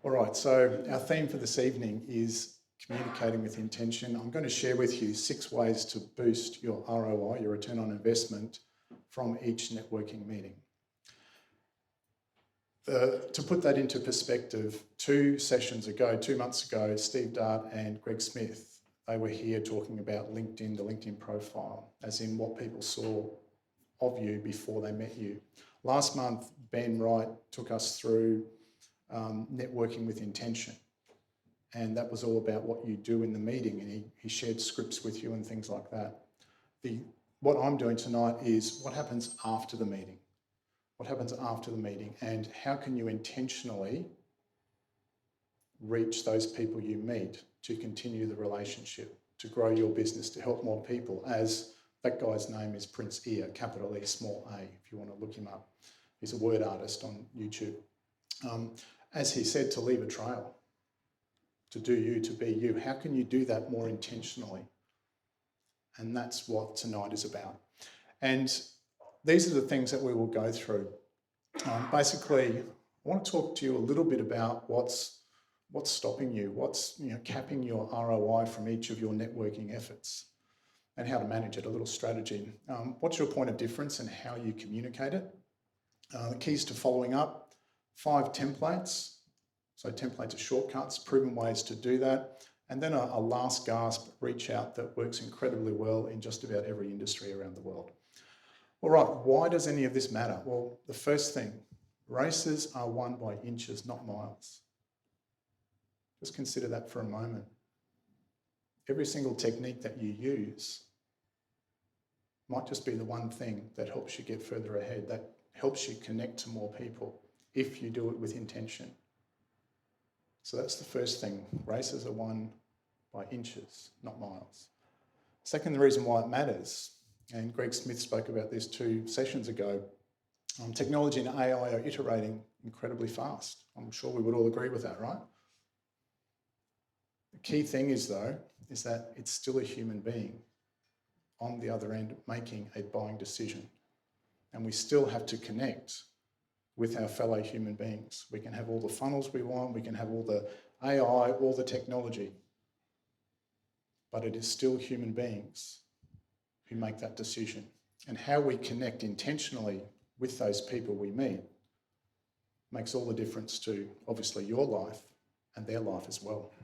All right, so our theme for this evening is communicating with intention. I'm going to share with you 6 ways to boost your ROI, your return on investment, from each networking meeting. To put that into perspective, 2 months ago, Steve Dart and Greg Smith, they were here talking about LinkedIn, the LinkedIn profile, as in what people saw of you before they met you. Last month, Ben Wright took us through networking with intention. And that was all about what you do in the meeting, and he shared scripts with you and things like that. What I'm doing tonight is what happens after the meeting. What happens after the meeting, and how can you intentionally reach those people you meet to continue the relationship, to grow your business, to help more people, as that guy's name is Prince Ear, capital E, small a, if you want to look him up. He's a word artist on YouTube. As he said, to leave a trail, to do you, to be you. How can you do that more intentionally? And that's what tonight is about. And these are the things that we will go through. Basically, I want to talk to you a little bit about what's stopping you, what's capping your ROI from each of your networking efforts, and how to manage it, a little strategy. What's your point of difference and how you communicate it? The keys to following up, 5 templates. So templates are shortcuts, proven ways to do that. And then a last gasp reach out that works incredibly well in just about every industry around the world. All right, why does any of this matter? Well, the first thing, races are won by inches, not miles. Just consider that for a moment. Every single technique that you use might just be the one thing that helps you get further ahead, that helps you connect to more people if you do it with intention. So that's the first thing. Races are won by inches, not miles. Second, the reason why it matters, and Greg Smith spoke about this 2 sessions ago, technology and AI are iterating incredibly fast. I'm sure we would all agree with that, right? The key thing is, though, is that it's still a human being on the other end making a buying decision. And we still have to connect with our fellow human beings. We can have all the funnels we want, we can have all the AI, all the technology, but it is still human beings who make that decision. And how we connect intentionally with those people we meet makes all the difference to, obviously, your life and their life as well.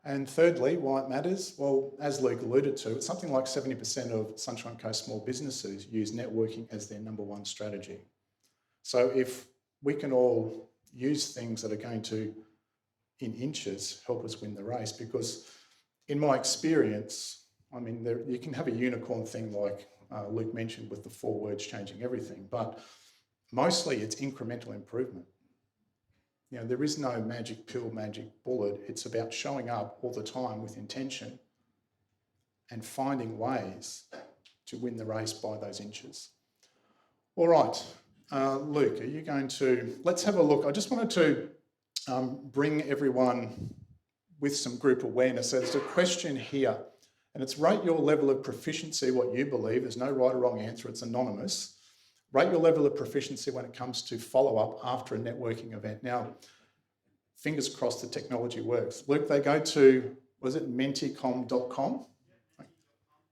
And thirdly, why it matters? Well, as Luke alluded to, it's something like 70% of Sunshine Coast small businesses use networking as their number 1 strategy. So if we can all use things that are going to, in inches, help us win the race, because in my experience, I mean, you can have a unicorn thing like Luke mentioned with the 4 words changing everything, but mostly it's incremental improvement. There is no magic pill, magic bullet. It's about showing up all the time with intention and finding ways to win the race by those inches. All right, Luke, are you going to... Let's have a look. I just wanted to bring everyone with some group awareness. So there's a question here, and it's rate your level of proficiency, what you believe. There's no right or wrong answer. It's anonymous. Rate your level of proficiency when it comes to follow-up after a networking event. Now, fingers crossed the technology works. Luke, they go to, was it menticom.com?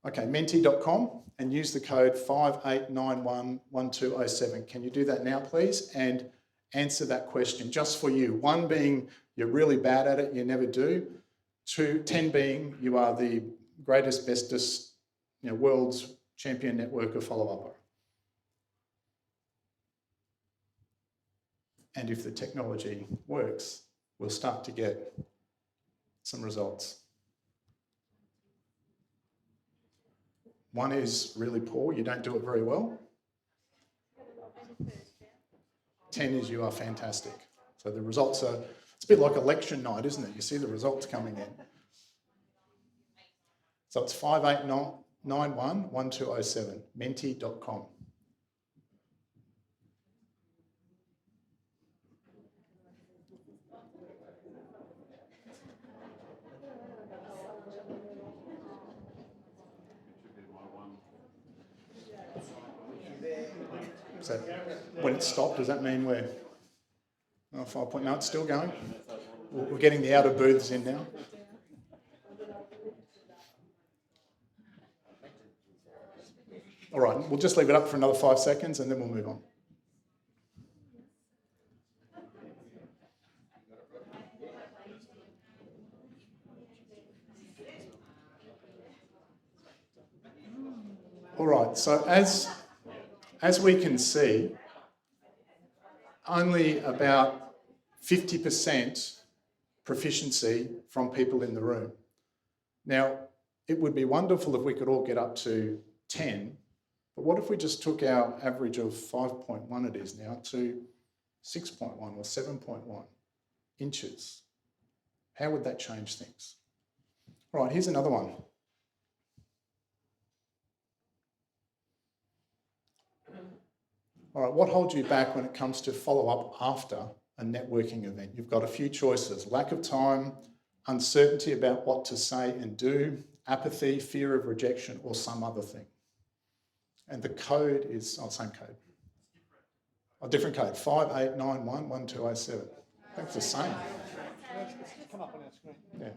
Okay, menti.com, and use the code 58911207. Can you do that now, please? And answer that question just for you. 1 being you're really bad at it, you never do. 10 being you are the greatest, bestest, world's champion networker follow-upper. And if the technology works, we'll start to get some results. 1 is really poor, you don't do it very well. 10 is you are fantastic. So the results are, it's a bit like election night, isn't it? You see the results coming in. So it's 58911207, menti.com. So when it stopped, does that mean we're... Oh, 5 point, no, it's still going. We're getting the outer booths in now. All right, we'll just leave it up for another 5 seconds and then we'll move on. All right, so as we can see, only about 50% proficiency from people in the room. Now, it would be wonderful if we could all get up to 10, but what if we just took our average of 5.1 it is now to 6.1 or 7.1 inches? How would that change things? All right, here's another one. All right, what holds you back when it comes to follow-up after a networking event? You've got a few choices: lack of time, uncertainty about what to say and do, apathy, fear of rejection, or some other thing. And the code is, same code. Different code, 58911207. I think it's the same. It's come up on our screen. Yeah.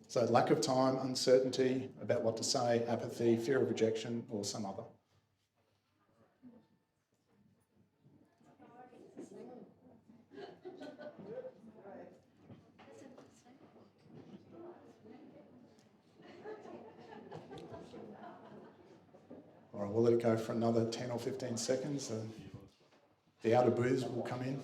So lack of time, uncertainty about what to say, apathy, fear of rejection, or some other. All right, we'll let it go for another 10 or 15 seconds. The outer booths will come in.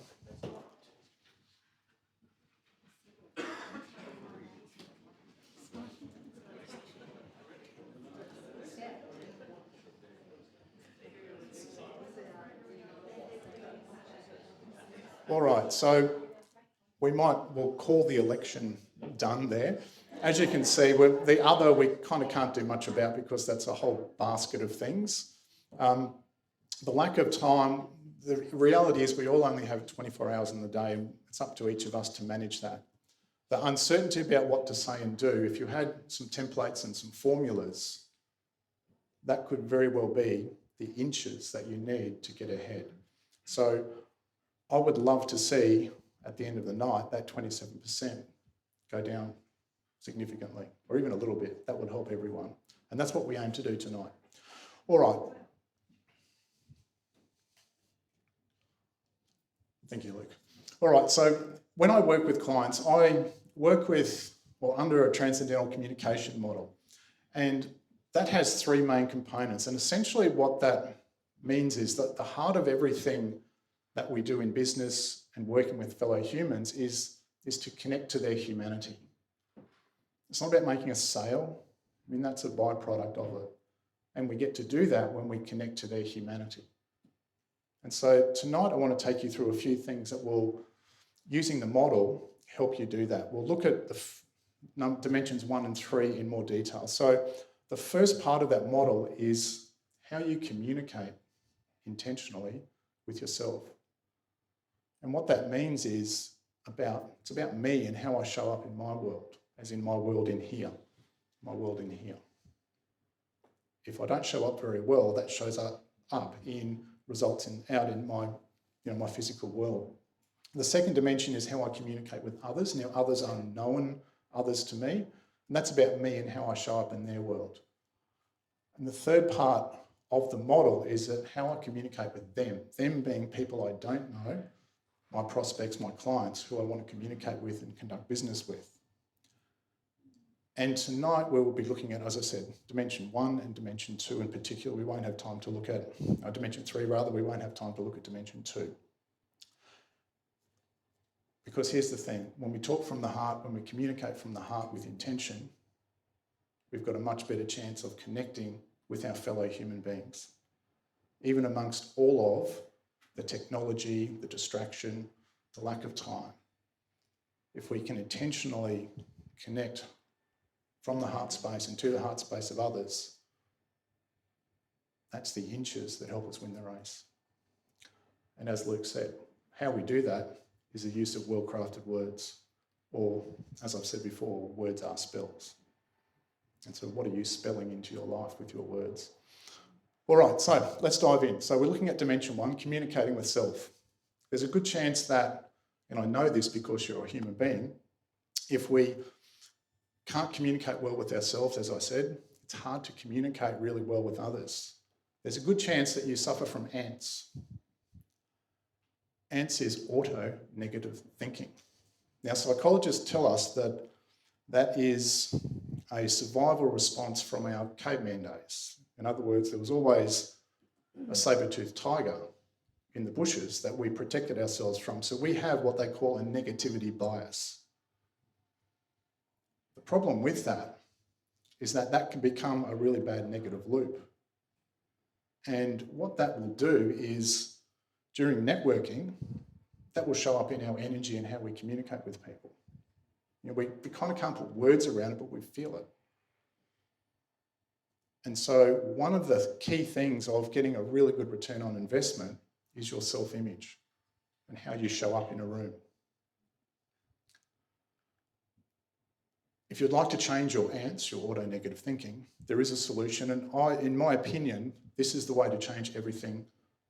All right, so we'll call the election done there. As you can see, the other we kind of can't do much about because that's a whole basket of things. The lack of time, the reality is we all only have 24 hours in the day, and it's up to each of us to manage that. The uncertainty about what to say and do, if you had some templates and some formulas, that could very well be the inches that you need to get ahead. So I would love to see at the end of the night that 27% go down significantly, or even a little bit. That would help everyone. And that's what we aim to do tonight. All right. Thank you, Luke. All right, so when I work with clients, I work with, or under a transcendental communication model. And that has 3 main components. And essentially what that means is that the heart of everything that we do in business and working with fellow humans is to connect to their humanity. It's not about making a sale. I mean, that's a byproduct of it. And we get to do that when we connect to their humanity. And so tonight I want to take you through a few things that will, using the model, help you do that. We'll look at the dimensions 1 and 3 in more detail. So the first part of that model is how you communicate intentionally with yourself. And what that means is it's about me and how I show up in my world, as in my world in here, my world in here. If I don't show up very well, that shows up in results out in my, my physical world. The second dimension is how I communicate with others. Now, others are known others to me, and that's about me and how I show up in their world. And the third part of the model is that how I communicate with them being people I don't know, my prospects, my clients, who I want to communicate with and conduct business with. And tonight we will be looking at, as I said, dimension 1 and dimension 2 in particular. We won't have time to look at, dimension 3 rather, we won't have time to look at dimension 2. Because here's the thing, when we talk from the heart, when we communicate from the heart with intention, we've got a much better chance of connecting with our fellow human beings, even amongst all of the technology, the distraction, the lack of time. If we can intentionally connect from the heart space and to the heart space of others, that's the inches that help us win the race. And as Luke said, how we do that is the use of well-crafted words, or as I've said before, words are spells. And so what are you spelling into your life with your words? All right, so let's dive in. So we're looking at dimension 1, communicating with self. There's a good chance that, and I know this because you're a human being, if we can't communicate well with ourselves, as I said, it's hard to communicate really well with others. There's a good chance that you suffer from ants. Ants is auto-negative thinking. Now, psychologists tell us that that is a survival response from our caveman days. In other words, there was always a saber-toothed tiger in the bushes that we protected ourselves from. So we have what they call a negativity bias. The problem with that is that that can become a really bad negative loop. And what that will do is, during networking, that will show up in our energy and how we communicate with people. You know, we kind of can't put words around it, but we feel it. And so one of the key things of getting a really good return on investment is your self-image and how you show up in a room. If you'd like to change your ants, your auto-negative thinking, there is a solution. And in my opinion, this is the way to change everything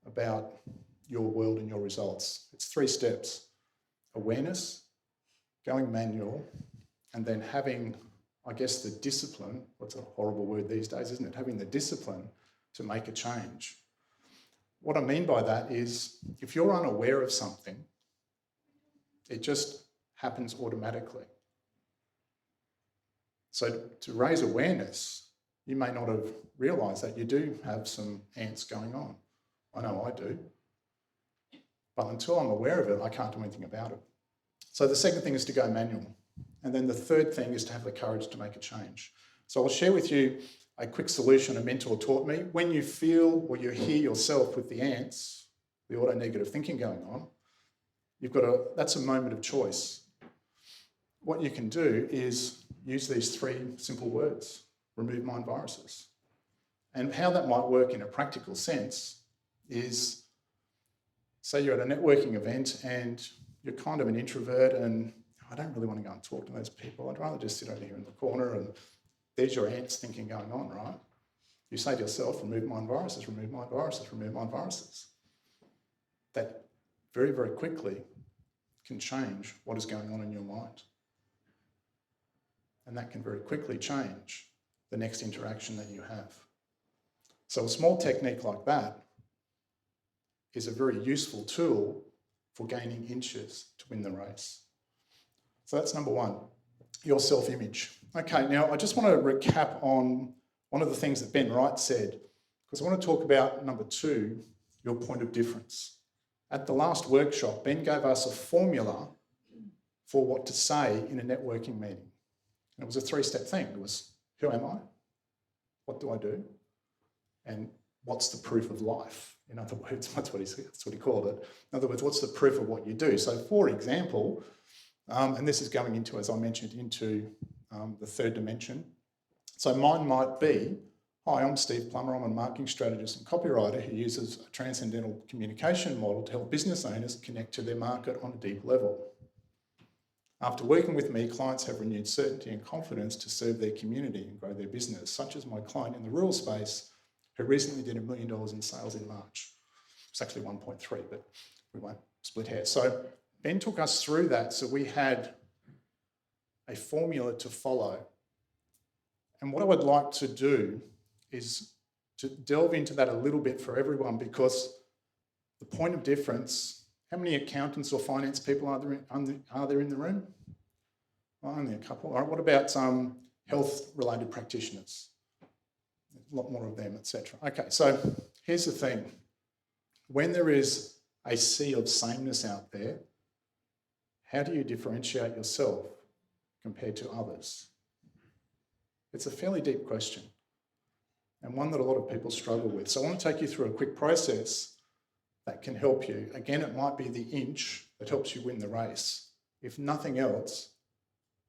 about your world and your results. It's 3 steps: awareness, going manual, and then having, I guess, the discipline. What's a horrible word these days, isn't it? Having the discipline to make a change. What I mean by that is, if you're unaware of something, it just happens automatically. So to raise awareness, you may not have realised that you do have some ants going on. I know I do. But until I'm aware of it, I can't do anything about it. So the second thing is to go manual. And then the third thing is to have the courage to make a change. So I'll share with you a quick solution a mentor taught me. When you feel or you hear yourself with the ants, the auto-negative thinking going on, that's a moment of choice. What you can do is use these 3 simple words: remove mind viruses. And how that might work in a practical sense is, say you're at a networking event and you're kind of an introvert and I don't really want to go and talk to those people. I'd rather just sit over here in the corner, and there's your ants thinking going on, right? You say to yourself, remove mind viruses, remove mind viruses, remove mind viruses. That very, very quickly can change what is going on in your mind. And that can very quickly change the next interaction that you have. So a small technique like that is a very useful tool for gaining inches to win the race. So that's number 1, your self-image. Okay, now I just want to recap on one of the things that Ben Wright said, because I want to talk about number 2, your point of difference. At the last workshop, Ben gave us a formula for what to say in a networking meeting. And it was a 3-step thing. It was, who am I? What do I do? And what's the proof of life? In other words, that's what he called it. In other words, what's the proof of what you do? So for example, and this is going into, as I mentioned, into the 3rd dimension. So mine might be, hi, I'm Steve Plummer. I'm a marketing strategist and copywriter who uses a transcendental communication model to help business owners connect to their market on a deep level. After working with me, clients have renewed certainty and confidence to serve their community and grow their business, such as my client in the rural space who recently did $1 million in sales in March. It's actually 1.3, but we won't split hairs. So Ben took us through that, so we had a formula to follow. And what I would like to do is to delve into that a little bit for everyone, because the point of difference, how many accountants or finance people are there in the room? Well, only a couple. All right, what about health-related practitioners? A lot more of them, etc. Okay, so here's the thing. When there is a sea of sameness out there, how do you differentiate yourself compared to others? It's a fairly deep question, and one that a lot of people struggle with. So I want to take you through a quick process that can help you. Again, it might be the inch that helps you win the race. If nothing else,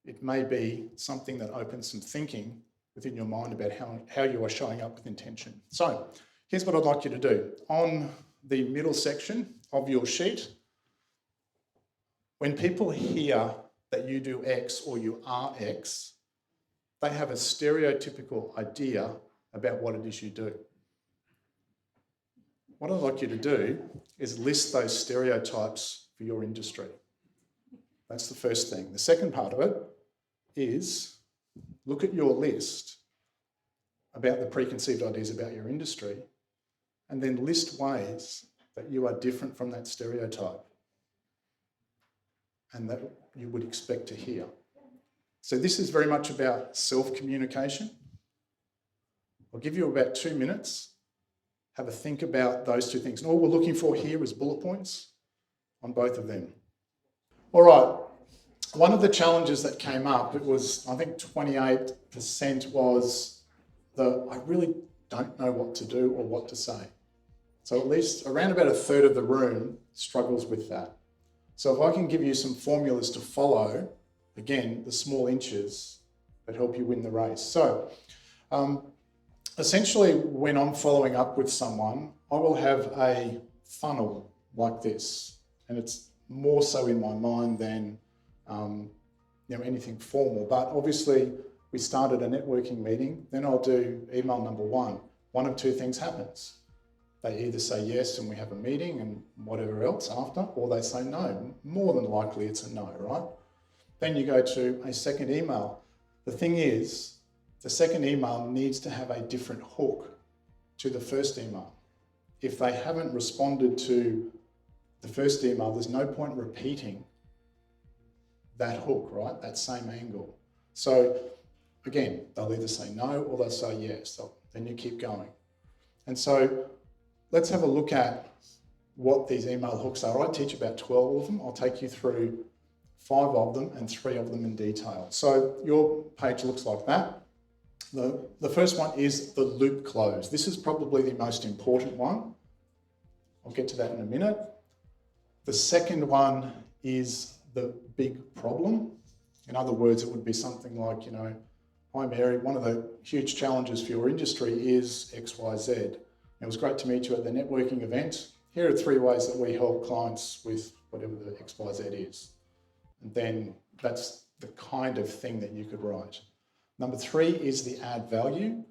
it may be something that opens some thinking within your mind about how you are showing up with intention. So here's what I'd like you to do. On the middle section of your sheet, when people hear that you do X or you are X, they have a stereotypical idea about what it is you do. What I'd like you to do is list those stereotypes for your industry. That's the first thing. The second part of it is look at your list about the preconceived ideas about your industry and then list ways that you are different from that stereotype and that you would expect to hear. So this is very much about self-communication. I'll give you about 2 minutes. Have a think about those two things. And all we're looking for here is bullet points on both of them. All right. One of the challenges that came up, it was, I think 28% was I really don't know what to do or what to say. So at least around about a third of the room struggles with that. So if I can give you some formulas to follow, again, the small inches that help you win the race. So essentially, when I'm following up with someone, I will have a funnel like this, and it's more so in my mind than anything formal. But obviously, we started a networking meeting, then I'll do email number one. One of two things happens. They either say yes and we have a meeting and whatever else after, or they say no. More than likely it's a no, right? Then you go to a second email. The thing is, the second email needs to have a different hook to the first email. If they haven't responded to the first email, there's no point repeating that hook, right? That same angle. So again, they'll either say no or they'll say yes. Then you keep going. And so let's have a look at what these email hooks are. I teach about 12 of them. I'll take you through 5 of them and 3 of them in detail. So your page looks like that. The first one is the loop close. This is probably the most important one. I'll get to that in a minute. The second one is the big problem. In other words, it would be something like, hi Mary, one of the huge challenges for your industry is XYZ. It was great to meet you at the networking event. Here are 3 ways that we help clients with whatever the XYZ is. And then that's the kind of thing that you could write. Number 3 is the add value.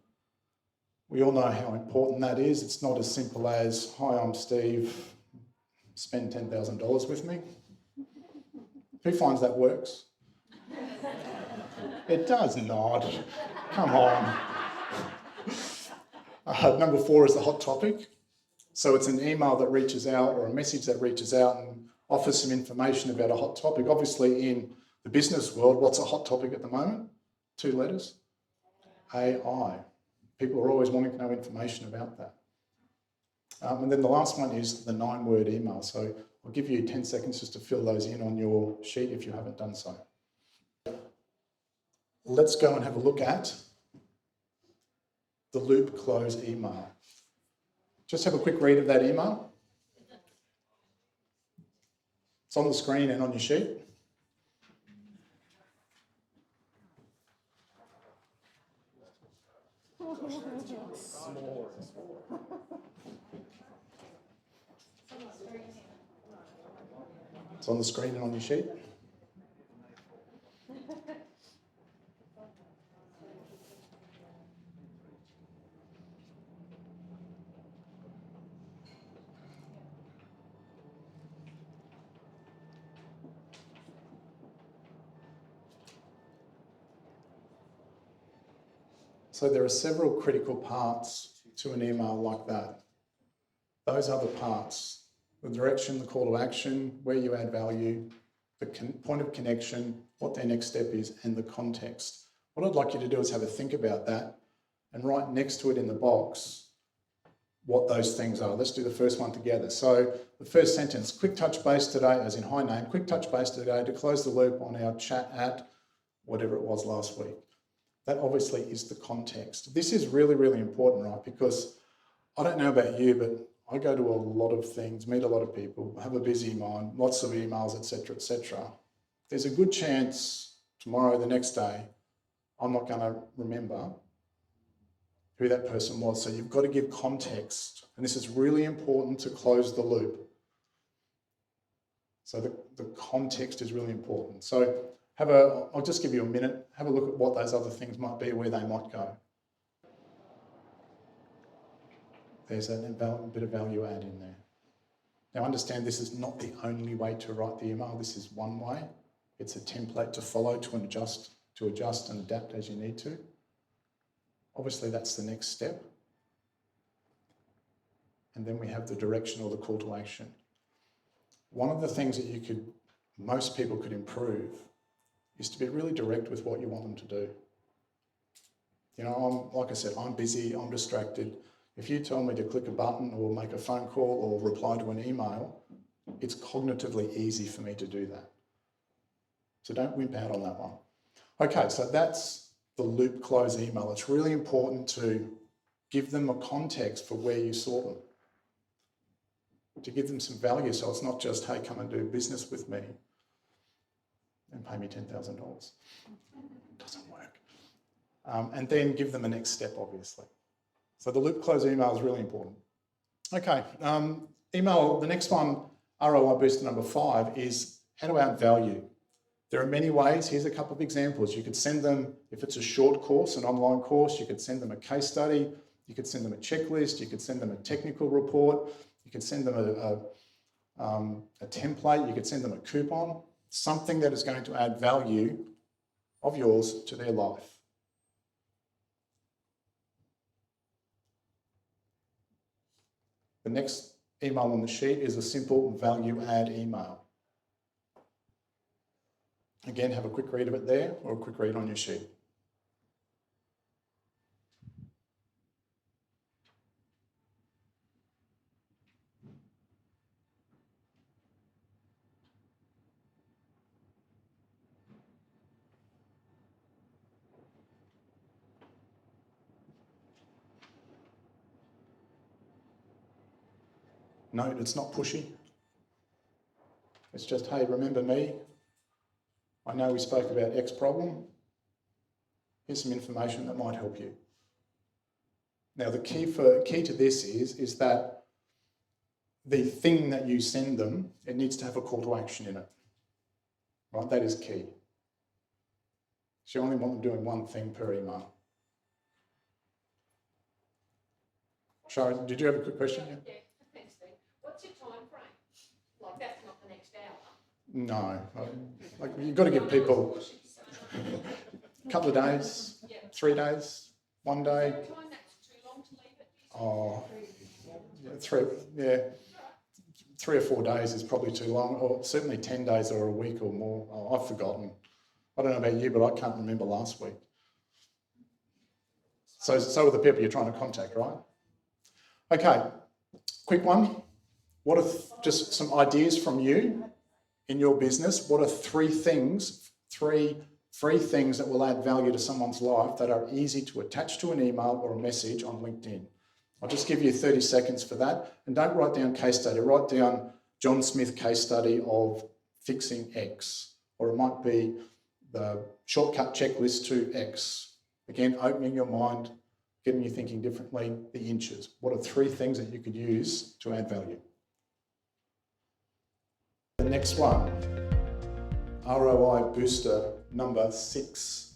We all know how important that is. It's not as simple as, hi, I'm Steve, spend $10,000 with me. Who finds that works? It does not. Come on. Number 4 is the hot topic. So it's an email that reaches out or a message that reaches out and offers some information about a hot topic. Obviously, in the business world, what's a hot topic at the moment? 2 letters. AI. People are always wanting to know information about that. And then the last one is the 9-word email. So I'll give you 10 seconds just to fill those in on your sheet if you haven't done so. Let's go and have a look at the loop close email. Just have a quick read of that email. It's on the screen and on your sheet. It's on the screen and on your sheet. So there are several critical parts to an email like that. Those are the parts: the direction, the call to action, where you add value, the point of connection, what their next step is, and the context. What I'd like you to do is have a think about that and write next to it in the box what those things are. Let's do the first one together. So the first sentence, quick touch base today, as in hi name, quick touch base today to close the loop on our chat at whatever it was last week. That obviously is the context. This is really, really important, right? Because I don't know about you, but I go to a lot of things, meet a lot of people, have a busy mind, lots of emails, etc., etc. There's a good chance tomorrow, the next day, I'm not going to remember who that person was. So you've got to give context. And this is really important to close the loop. So the context is really important. So I'll just give you a minute, have a look at what those other things might be, where they might go. There's a bit of value add in there. Now understand this is not the only way to write the email. This is one way. It's a template to follow, to adjust and adapt as you need to. Obviously that's the next step. And then we have the direction or the call to action. One of the things that most people could improve is to be really direct with what you want them to do. You know, like I said, I'm busy, I'm distracted. If you tell me to click a button or make a phone call or reply to an email, it's cognitively easy for me to do that. So don't wimp out on that one. Okay, so that's the loop close email. It's really important to give them a context for where you saw them, to give them some value, so it's not just, hey, come and do business with me and pay me $10,000. Doesn't work. And then give them a next step, obviously. So the loop close email is really important. Okay, email, the next one, ROI booster number 5, is how to add value. There are many ways. Here's a couple of examples. You could send them, if it's a short course, an online course, you could send them a case study, you could send them a checklist, you could send them a technical report, you could send them a template, you could send them a coupon, something that is going to add value of yours to their life. The next email on the sheet is a simple value add email. Again, have a quick read of it there or a quick read on your sheet. No, it's not pushy. It's just, hey, remember me? I know we spoke about X problem. Here's some information that might help you. Now, the key to this is that the thing that you send them, it needs to have a call to action in it. Right? That is key. So you only want them doing one thing per email. Sharon, did you have a quick question? Yeah, thanks, Steve. What's your time frame? Like, that's not the next hour. No. Like, you've got to give people a couple of days, 3 days, 1 day. Is there a time that's too long to leave it? Oh, 3 or 4 days is probably too long, or certainly 10 days or a week or more. Oh, I've forgotten. I don't know about you, but I can't remember last week. So are the people you're trying to contact, right? Okay, quick one. What are just some ideas from you in your business? What are three free things that will add value to someone's life that are easy to attach to an email or a message on LinkedIn? I'll just give you 30 seconds for that. And don't write down case study. Write down John Smith case study of fixing X. Or it might be the shortcut checklist to X. Again, opening your mind, getting you thinking differently, the inches. What are 3 things that you could use to add value? The next one, ROI booster number 6.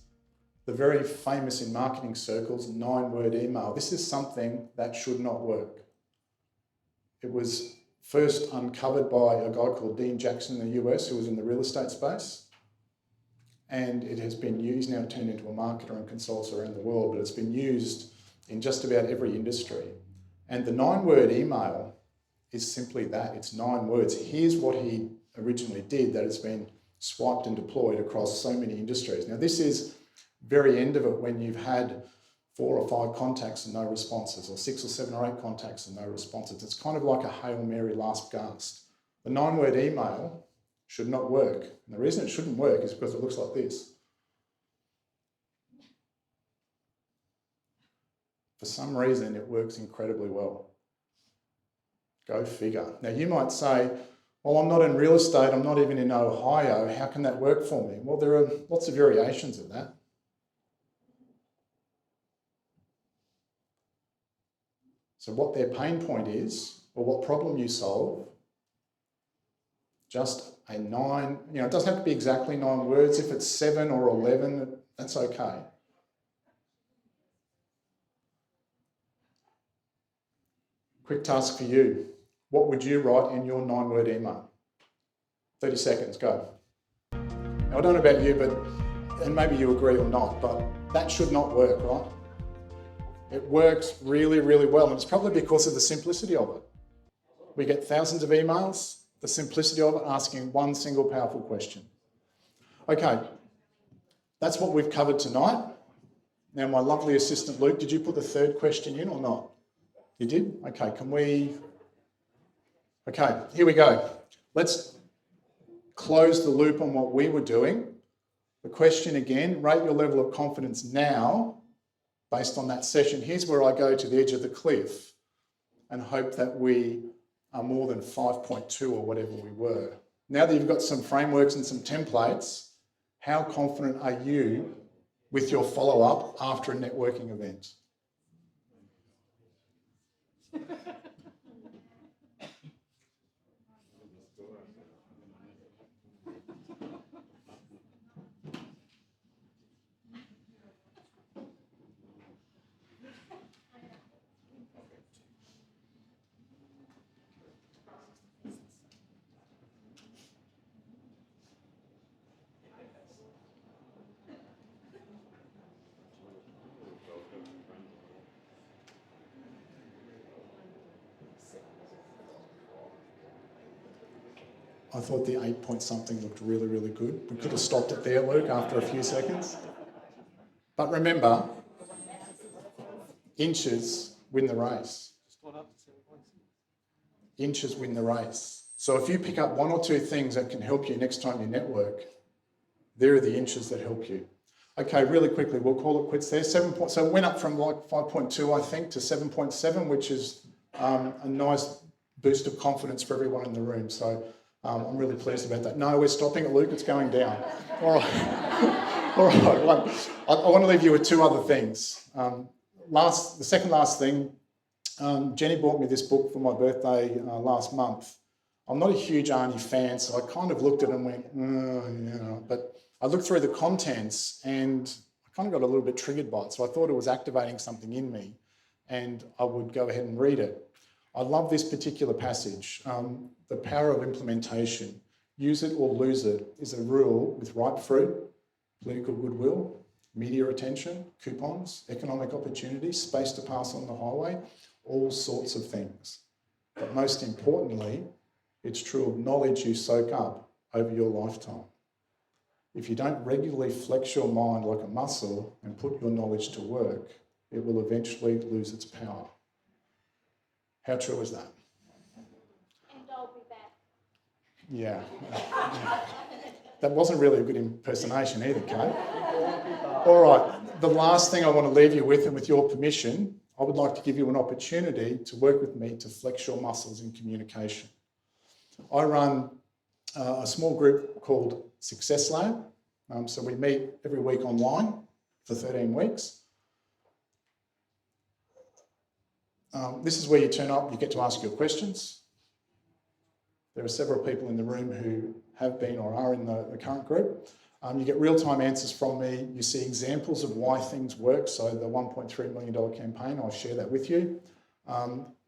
The very famous in marketing circles, 9-word email. This is something that should not work. It was first uncovered by a guy called Dean Jackson in the US who was in the real estate space. And it has been used, now turned into a marketer and consults around the world, but it's been used in just about every industry. And the 9-word email is simply that, it's 9 words. Here's what he originally did that has been swiped and deployed across so many industries. Now this is very end of it when you've had 4 or 5 contacts and no responses, or 6 or 7 or 8 contacts and no responses. It's kind of like a Hail Mary last gasp. The 9-word email should not work. And the reason it shouldn't work is because it looks like this. For some reason, it works incredibly well. Go figure. Now you might say, well, I'm not in real estate, I'm not even in Ohio, how can that work for me? Well, there are lots of variations of that. So what their pain point is, or what problem you solve, just a 9. It doesn't have to be exactly 9 words. If it's 7 or 11, that's okay. Quick task for you. What would you write in your 9-word email? 30 seconds, go. Now, I don't know about you, and maybe you agree or not, but that should not work, right? It works really, really well, and it's probably because of the simplicity of it. We get thousands of emails, the simplicity of it, asking one single powerful question. Okay, that's what we've covered tonight. Now, my lovely assistant Luke, did you put the 3rd question in or not? You did? Okay, Okay, here we go. Let's close the loop on what we were doing. The question again, rate your level of confidence now based on that session. Here's where I go to the edge of the cliff and hope that we are more than 5.2 or whatever we were. Now that you've got some frameworks and some templates, how confident are you with your follow-up after a networking event? I thought the 8 point something looked really, really good. We could have stopped it there, Luke, after a few seconds. But remember, inches win the race. Inches win the race. So if you pick up 1 or 2 things that can help you next time you network, there are the inches that help you. Okay, really quickly, we'll call it quits there. So it went up from like 5.2, I think, to 7.7, which is a nice boost of confidence for everyone in the room. So I'm really pleased about that. No, we're stopping it, Luke. It's going down. All right. All right. I want to leave you with 2 other things. The second last thing, Jenny bought me this book for my birthday last month. I'm not a huge Arnie fan, so I kind of looked at it and went, but I looked through the contents and I kind of got a little bit triggered by it. So I thought it was activating something in me and I would go ahead and read it. I love this particular passage. The power of implementation. Use it or lose it is a rule with ripe fruit, political goodwill, media attention, coupons, economic opportunities, space to pass on the highway, all sorts of things. But most importantly, it's true of knowledge you soak up over your lifetime. If you don't regularly flex your mind like a muscle and put your knowledge to work, it will eventually lose its power. How true is that? And I'll be back. Yeah. That wasn't really a good impersonation either, Kate. All right, the last thing I want to leave you with, and with your permission, I would like to give you an opportunity to work with me to flex your muscles in communication. I run a small group called Success Lab. So we meet every week online for 13 weeks. This is where you turn up, you get to ask your questions. There are several people in the room who have been or are in the current group. You get real-time answers from me. You see examples of why things work. So the $1.3 million campaign, I'll share that with you.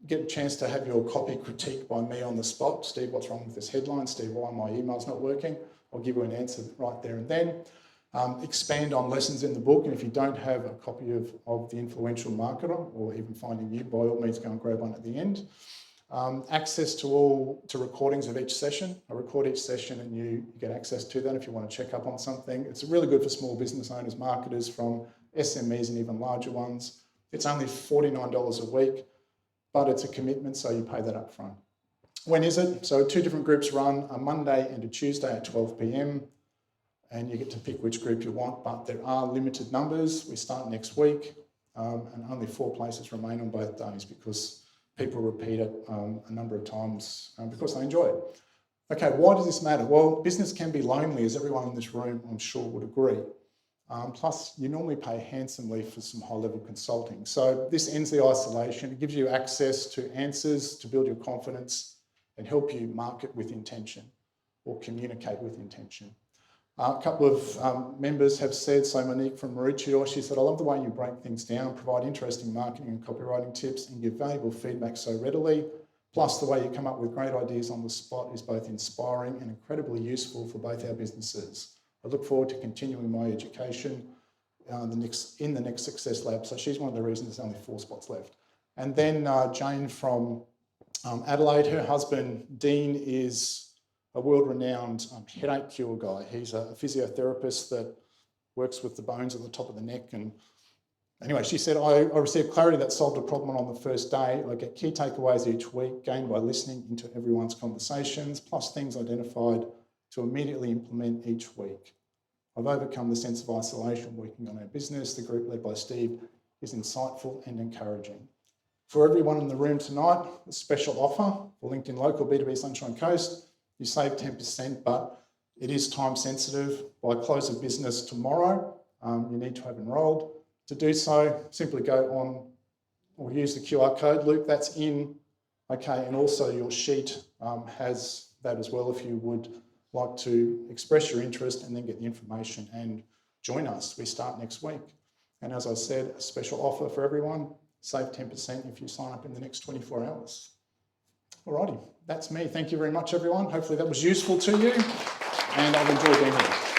Get a chance to have your copy critiqued by me on the spot. Steve, what's wrong with this headline? Steve, why my email's not working? I'll give you an answer right there and then. Expand on lessons in the book, and if you don't have a copy of The Influential Marketer, or even Finding You, by all means go and grab one at the end. Access to recordings of each session. I record each session and you get access to that if you want to check up on something. It's really good for small business owners, marketers, from SMEs and even larger ones. It's only $49 a week, but it's a commitment, so you pay that up front. When is it? So 2 different groups run, a Monday and a Tuesday at 12 p.m. and you get to pick which group you want, but there are limited numbers. We start next week, and only 4 places remain on both days because people repeat it a number of times because they enjoy it. Okay, why does this matter? Well, business can be lonely, as everyone in this room, I'm sure, would agree. Plus, you normally pay handsomely for some high-level consulting. So this ends the isolation. It gives you access to answers to build your confidence and help you market with intention. or communicate with intention. A couple of members have said, so Monique from Maroochydore, she said, I love the way you break things down, provide interesting marketing and copywriting tips and give valuable feedback so readily. Plus the way you come up with great ideas on the spot is both inspiring and incredibly useful for both our businesses. I look forward to continuing my education in the next Success Lab. So she's one of the reasons there's only 4 spots left. And then Jane from Adelaide, her husband Dean is a world-renowned headache cure guy. He's a physiotherapist that works with the bones at the top of the neck. And anyway, she said, I received clarity that solved a problem on the first day. I get key takeaways each week, gained by listening into everyone's conversations, plus things identified to immediately implement each week. I've overcome the sense of isolation working on our business. The group led by Steve is insightful and encouraging. For everyone in the room tonight, a special offer for LinkedIn Local B2B Sunshine Coast. You save 10%, but it is time sensitive. By close of business tomorrow, you need to have enrolled. To do so, simply go on or use the QR code, Luke, that's in. Okay, and also your sheet has that as well if you would like to express your interest and then get the information and join us. We start next week. And as I said, a special offer for everyone, save 10% if you sign up in the next 24 hours. Alrighty, that's me. Thank you very much, everyone. Hopefully that was useful to you, and I've enjoyed being here.